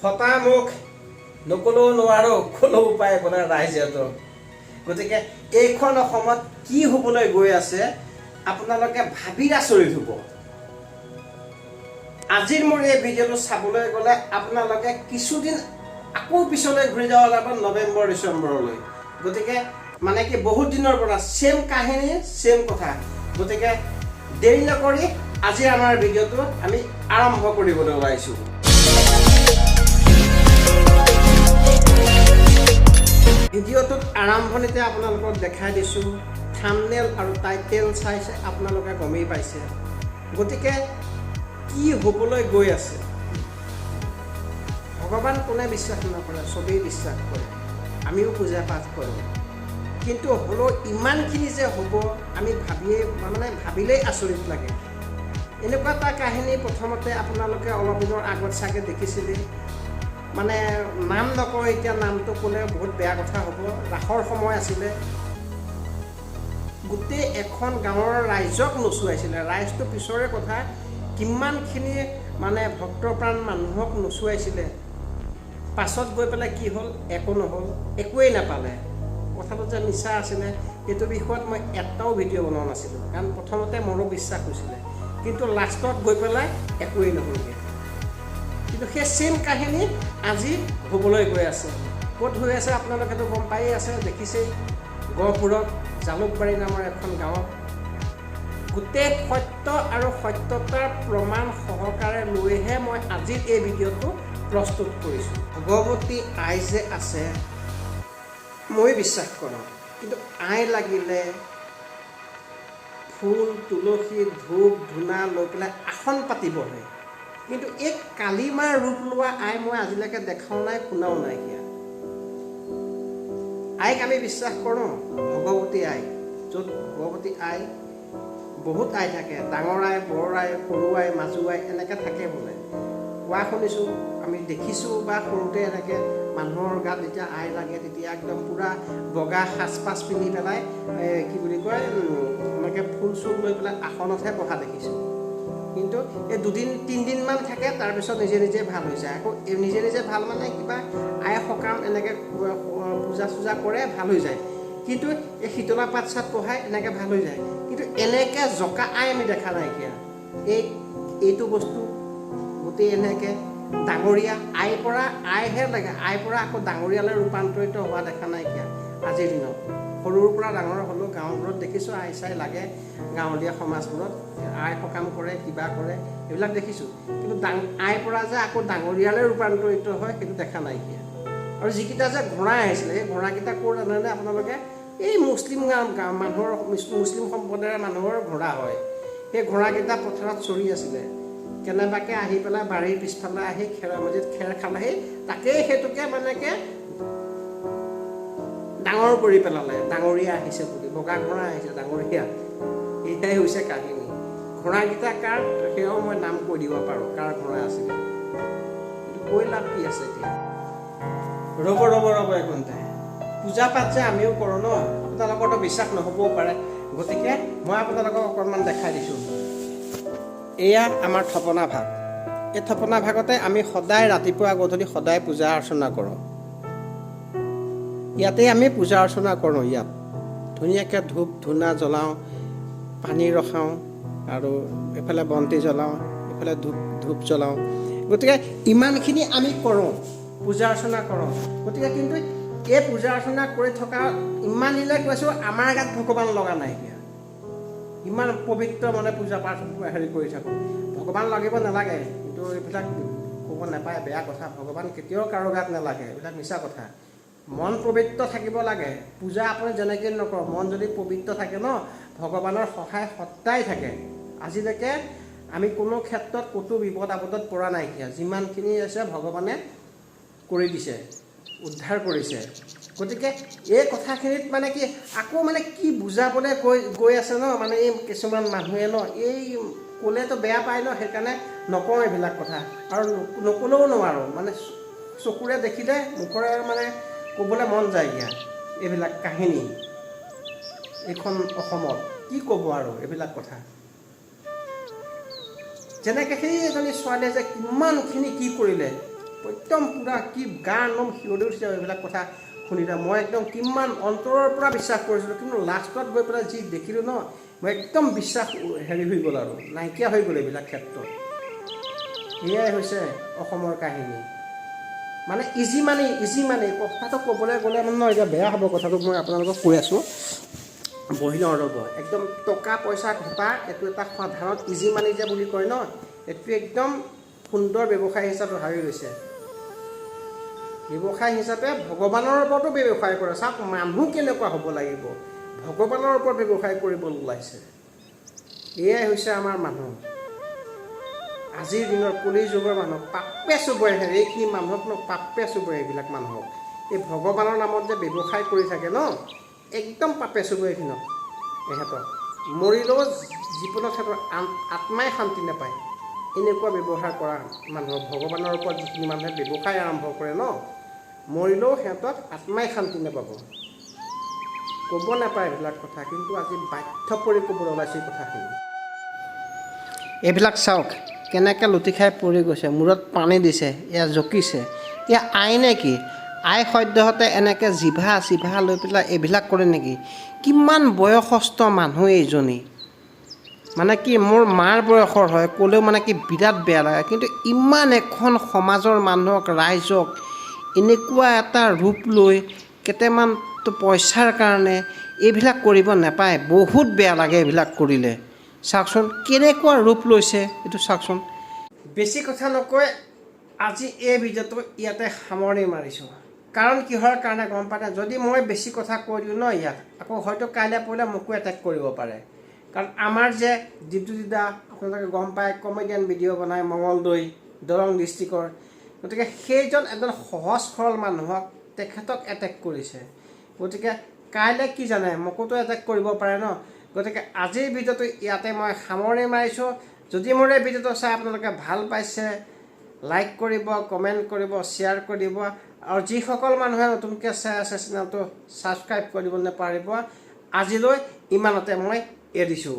ফটামুখ নকলেও নোৱাৰো কোনো উপায় বলে ৰাইজেতো গতিকে এইখন অসমত কি হ'বলৈ গৈ আছে আপোনালোকে ভাবি আচৰিত হ'ব আজিৰ মোৰ এই ভিডিঅ'টো চাবলৈ গ'লে আপোনালোকে কিছুদিন আকৌ পিছলৈ ঘূৰি যাব লাগিব নৱেম্বৰ ডিচেম্বৰলৈ গতিকে মানে কি বহুত দিনৰ পৰা সেম কাহিনী সেম কথা গতিকে দেৰি নকৰি আজি আমাৰ ভিডিঅ'টো আমি আৰম্ভ কৰিবলৈ ওলাইছো ভিডিঅ'টোত আৰম্ভণিতে আপোনালোকক দেখাই দিছো থাম্বনেল আৰু টাইটেল চাইছে আপোনালোকে গমেই পাইছে গতিকে কি হ'বলৈ গৈ আছে ভগৱান কোনে বিশ্বাস নকৰে সবেই বিশ্বাস কৰে আমিও পূজা পাঠ কৰোঁ কিন্তু হলো ইমানখিনি যে হ'ব আমি ভাবিলেই আচৰিত লাগে এনেকুৱা এটা কাহিনী প্ৰথমতে আপোনালোকে অলপ দিনৰ আগত চাগে দেখিছিলে মানে নাম নকওঁ এতিয়া নামটো ক'লে বহুত বেয়া কথা হ'ব ৰাসৰ সময় আছিলে গোটেই এখন গাঁৱৰ ৰাইজক নচুৱাইছিলে ৰাইজটো পিছৰে কথা কিমানখিনি মানে ভক্তপ্ৰাণ মানুহক নচুৱাইছিলে পাছত গৈ পেলাই কি হ'ল একো নহ'ল একোৱেই নাপালে কথাটো যে মিছা আছিলে এইটো বিষয়ত মই এটাও ভিডিঅ' বনোৱা নাছিলোঁ কাৰণ প্ৰথমতে মোৰো বিশ্বাস হৈছিলে কিন্তু লাষ্টত গৈ পেলাই একোৱেই নহ'লগৈ কিন্তু সেই সেম কাহিনী আজি হ'বলৈ গৈ আছে ক'ত হৈ আছে আপোনালোকেতো গম পায়েই আছে দেখিছেই গহপুৰত জালুকবাৰী নামৰ এখন গাঁৱত গোটেই সত্য আৰু সত্যতাৰ প্ৰমাণ সহকাৰে লৈহে মই আজিৰ এই ভিডিঅ'টো প্ৰস্তুত কৰিছোঁ ভগৱতী আই যে আছে মই বিশ্বাস কৰোঁ কিন্তু আই লাগিলে ফুল তুলসী ধূপ ধূনা লৈ পেলাই আসন পাতিবহে কিন্তু এই কালিমাৰ ৰূপ লোৱা আই মই আজিলৈকে দেখাও নাই শুনাও নাই সেয়া আইক আমি বিশ্বাস কৰোঁ ভগৱতী আই য'ত ভগৱতী আই বহুত আই থাকে ডাঙৰ আই বৰ আই সৰু আই মাজু আই এনেকৈ থাকে বোলে কোৱা শুনিছোঁ আমি দেখিছোঁ বা সৰুতে এনেকৈ মানুহৰ গাত যেতিয়া আই লাগে তেতিয়া একদম পূৰা বগা সাজ পিন্ধি পেলাই কি বুলি কয় এনেকৈ ফুল চুল লৈ পেলাই আসনতহে বহা দেখিছোঁ কিন্তু এই দুদিন তিনিদিনমান থাকে তাৰপিছত নিজে নিজে ভাল হৈ যায় আকৌ নিজে নিজে ভাল মানে কিবা আই সকাম এনেকৈ পূজা চূজা কৰে ভাল হৈ যায় কিন্তু এই শীতলা পাত চাত পঢ়াই এনেকৈ ভাল হৈ যায় কিন্তু এনেকৈ জকা আই আমি দেখা নাইকিয়া এইটো বস্তু গোটেই এনেকৈ ডাঙৰীয়া আইৰ পৰা আইহে লাগে আইৰ পৰা আকৌ ডাঙৰীয়ালৈ ৰূপান্তৰিত হোৱা দেখা নাইকিয়া আজিৰ দিনত সৰুৰ পৰা ডাঙৰ হ'লেও গাঁওবোৰত দেখিছোঁ আই চাই লাগে গাঁৱলীয়া সমাজবোৰত আই সকাম কৰে কিবা কৰে এইবিলাক দেখিছোঁ কিন্তু আইৰ পৰা যে আকৌ ডাঙৰীয়ালৈ ৰূপান্তৰিত হয় সেইটো দেখা নাইকিয়া আৰু যিকেইটা যে ঘোঁৰা আহিছিলে সেই ঘোঁৰাকেইটা ক'ৰ জানেনে আপোনালোকে এই মুছলিম মানুহৰ মুছলিম সম্প্ৰদায়ৰ মানুহৰ ঘোঁৰা হয় সেই ঘোঁৰাকেইটা পথাৰত চৰি আছিলে কেনেবাকৈ আহি পেলাই বাৰীৰ পিছফালে আহি খেৰৰ মাজত খেৰ খালেহি তাকেই সেইটোকে মানেকে ডাঙৰ কৰি পেলালে ডাঙৰীয়া আহিছে বুলি বগা ঘোঁৰা আহিছে ডাঙৰীয়া এয়াই হৈছে কাহিনী ঘোঁৰাকেইটা কাৰ সেয়াও মই নাম কৈ দিব পাৰোঁ কাৰ ঘোঁৰা আছিলে কিন্তু কৈ লাভ কি আছে এতিয়া ৰ'ব একোতে পূজা পাঠ যে আমিও কৰোঁ ন আপোনালোকৰতো বিশ্বাস নহ'বও পাৰে গতিকে মই আপোনালোকক অকণমান দেখাই দিছোঁ এয়া আমাৰ থপনা ভাগ এই থপনা ভাগতে আমি সদায় ৰাতিপুৱা গধূলি সদায় পূজা অৰ্চনা কৰোঁ ইয়াতেই আমি পূজা অৰ্চনা কৰোঁ ইয়াত ধুনীয়াকৈ ধূপ ধূনা জ্বলাওঁ পানী ৰখাওঁ আৰু এইফালে বন্তি জ্বলাওঁ এইফালে ধূপ জ্বলাওঁ গতিকে ইমানখিনি আমি কৰোঁ পূজা অৰ্চনা কৰোঁ গতিকে কিন্তু এই পূজা অৰ্চনা কৰি থকা ইমান দিনে কৈছোঁ আমাৰ গাত ভগৱান লগা নাইকিয়া ইমান পবিত্ৰ মানে পূজা পাঠ কৰি থাকোঁ ভগৱান লাগিব নালাগে কিন্তু এইবিলাক ক'ব নাপায় বেয়া কথা ভগৱান কেতিয়াও কাৰো গাত নালাগে এইবিলাক মিছা কথা মন পবিত্ৰ থাকিব লাগে পূজা আপুনি যেনেকৈ নকৰক মন যদি পবিত্ৰ থাকে ন ভগৱানৰ সহায় সদায় থাকে আজিলৈকে আমি কোনো ক্ষেত্ৰত ক'তো বিপদ আপদত পৰা নাইকিয়া যিমানখিনি আছে ভগৱানে কৰি দিছে উদ্ধাৰ কৰিছে গতিকে এই কথাখিনিত মানে কি আকৌ মানে কি বুজাবলৈ গৈ আছে ন মানে এই কিছুমান মানুহে ন এই ক'লেতো বেয়া পায় ন সেইকাৰণে নকওঁ এইবিলাক কথা আৰু নক'লেও নোৱাৰোঁ মানে চকুৰে দেখিলে মুখৰে মানে ক'বলৈ মন যায়গৈ এইবিলাক কাহিনী এইখন অসমত কি ক'ব আৰু এইবিলাক কথা যেনেকৈ সেই এজনী ছোৱালীয়ে যে কিমানখিনি কি কৰিলে একদম পূৰা কি গাৰ নোম শিয়ৰি উঠিছে এইবিলাক কথা শুনিলে। মই একদম কিমান অন্তৰৰ পৰা বিশ্বাস কৰিছিলোঁ, কিন্তু লাষ্টত গৈ পেলাই যি দেখিলোঁ ন, মই একদম বিশ্বাস হেৰি হৈ গ'ল আৰু নাইকিয়া হৈ গ'ল এইবিলাক ক্ষেত্ৰত। এয়াই হৈছে অসমৰ কাহিনী। মানে ইজি মানি কথাটো ক'বলৈ গ'লে মানে এতিয়া বেয়া হ'ব কথাটো, মই আপোনালোকক কৈ আছোঁ, বহি নৰ'ব। একদম টকা পইচা ঘটা এইটো এটা সাধাৰণ ইজি মানি যে বুলি কয় ন, এইটো একদম সুন্দৰ ব্যৱসায় হিচাপে ভাবি লৈছে। ব্যৱসায় হিচাপে ভগৱানৰ ওপৰতো ব্যৱসায় কৰে। চাওক মানুহ কেনেকুৱা হ'ব লাগিব, ভগৱানৰ ওপৰত ব্যৱসায় কৰিবলৈ ওলাইছে। এয়াই হৈছে আমাৰ মানুহ, আজিৰ দিনৰ কলি যুগৰ মানুহ। পাপে চুবই এইখিনি মানুহক পাপে চুবই এইবিলাক মানুহক। এই ভগৱানৰ নামত যে ব্যৱসায় কৰি থাকে ন, একদম পাপে চুবই এইখিনক। ইহঁতক মৰিলেও জীৱনত সিহঁতৰ আত্মাই শান্তি নাপায়, এনেকুৱা ব্যৱহাৰ কৰা মানুহক। ভগৱানৰ ওপৰত যিখিনি মানুহে ব্যৱসায় আৰম্ভ কৰে ন, মৰিলেও সিহঁতক আত্মাই শান্তি নাপাব। ক'ব নাপায় এইবিলাক কথা, কিন্তু আজি বাধ্য পৰি ক'বলৈ ওলাইছে এই কথাখিনি। এইবিলাক চাওক কেনেকৈ লুটি খাই পৰি গৈছে, মূৰত পানী দিছে, এয়া জকিছে। এয়া আই নে কি? আই সদ্যহতে এনেকৈ জিভা লৈ পেলাই এইবিলাক কৰে নেকি? কিমান বয়সস্থ মানুহ এইজনী, মানে কি মোৰ মাৰ বয়সৰ হয়, ক'লেও মানে কি বিৰাট বেয়া লাগে। কিন্তু ইমান এখন সমাজৰ মানুহক, ৰাইজক এনেকুৱা এটা ৰূপ লৈ কেইটামান পইচাৰ কাৰণে এইবিলাক কৰিব নাপায়। বহুত বেয়া লাগে এইবিলাক কৰিলে। চাওকচোন কেনেকুৱা ৰূপ লৈছে এইটো চাওকচোন। বেছি কথা নকৈ আজি এই ভিডিঅ'টো ইয়াতে সামৰণি মাৰিছোঁ। কাৰণ কিহৰ কাৰণে গম পায়? যদি মই বেছি কথা কৈ দিওঁ ন ইয়াত, আকৌ হয়তো কাইলৈ পৰহিলৈ মোকো এটেক কৰিব পাৰে। কাৰণ আমাৰ যে ডিপজুদিদা আপোনালোকে গম পায়, কমেডিয়ান ভিডিঅ' বনায় মঙলদৈ দৰং ডিষ্ট্ৰিক্টৰ। গতিকে সেইজন এজন সহজ সৰল মানুহক তেখেতক এটেক কৰিছে। গতিকে কাইলৈ কি জানে, মোকোতো এটেক কৰিব পাৰে ন। গতিকে আজিৰ ভিডিঅ'টো ইয়াতে মই সামৰণি মাৰিছোঁ। যদি মোৰ এই ভিডিঅ'টো চাই আপোনালোকে ভাল পাইছে, লাইক কৰিব, কমেণ্ট কৰিব, শ্বেয়াৰ কৰিব, আৰু যিসকল মানুহে নতুনকৈ চাই আছে চেনেলটো ছাবস্ক্ৰাইব কৰিব নাপাহৰিব। আজিলৈ ইমানতে মই এৰিছোঁ।